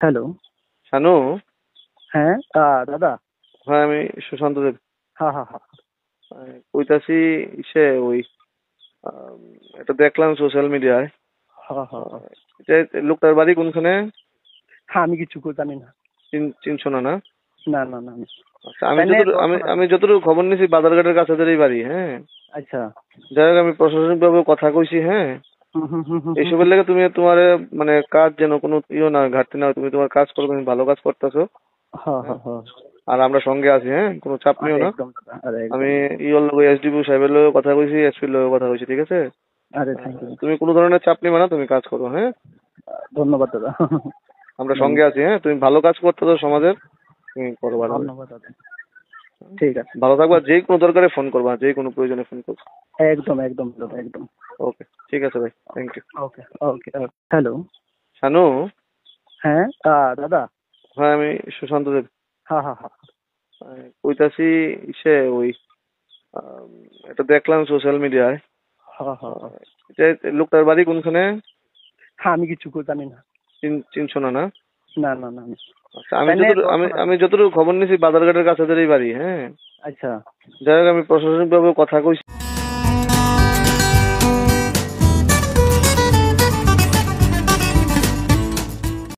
Hello. Shanu. হ্যাঁ, দাদা। হ্যাঁ, আমি সুশান্ত দেব। হ্যাঁ, হ্যাঁ, হ্যাঁ। কইতাছি ইসে ওই আম, এটা দেখলাম সোশ্যাল মিডিয়ায়। হ্যাঁ, হ্যাঁ, হ্যাঁ। লোকটার বাড়ি কোনখানে? হ্যাঁ, আমি কিছু জানি না। চিনছো না না? না, না, না। আচ্ছা, আমি তাইলে যতটুকু আমি কখন আমি আসবে? যতটুকু খবর নিয়েছি বাজারঘাটের কাছে বাড়ি, হ্যাঁ। আচ্ছা। যাই হোক, আমি প্রশাসনিক ভাবে কথা কইছি, হ্যাঁ। হুম, হুম, হুম, হুম, হুম, এইসবের হুম। লেগে তুমি তোমার মানে কাজ যেন কোনো না ঘাটতি না হয়, তুমি তোমার কাজ করো, তুমি ভালো কাজ করতেছো। হ্যাঁ, হ্যাঁ, হ্যাঁ, হ্যাঁ। আর আমরা সঙ্গে আছি, হ্যাঁ, কোনো চাপ নিও আরে না। একদম দাদা, আরে আমি একদম। ইওর লোক এসডিপি সাহেবের লোক কথা কইছি, এসপির লোক কথা কইছি, ঠিক আছে। আরে থ্যাংক ইউ। তুমি কোনো ধরনের চাপ নিবে না, তুমি কাজ করো, হ্যাঁ। ধন্যবাদ দাদা। আমরা সঙ্গে ধন্যবাদ। আছি, হ্যাঁ। তুমি ভালো কাজ করতেছো সমাজের, তুমি করো ভালোভাবে। ধন্যবাদ দাদা। ঠিক আছে। ভালো থাকবা, যে কোনো দরকারে ফোন করবা, যে কোনো প্রয়োজনে ফোন করবা। একদম, একদম দাদা, একদম। ওকে, ঠিক আছে ভাই, thank you. Okay, okay. Hello. Shanu. হ্যাঁ, দাদা। হ্যাঁ, আমি সুশান্ত দেব। হ্যাঁ, হ্যাঁ, হ্যাঁ। কইতাছি ইসে ওই আম, এটা দেখলাম সোশ্যাল মিডিয়ায়। হ্যাঁ, হ্যাঁ, হ্যাঁ। লোকটার বাড়ি কোনখানে? হ্যাঁ, আমি কিছু জানি না। চিনছো না না? না, না, না। আচ্ছা, আমি তাইলে যতটুকু আমি কখন আমি আসবে? যতটুকু খবর নিয়েছি বাজারঘাটের কাছে বাড়ি, হ্যাঁ। আচ্ছা। যাই হোক, আমি প্রশাসনিক ভাবে কথা কইছি।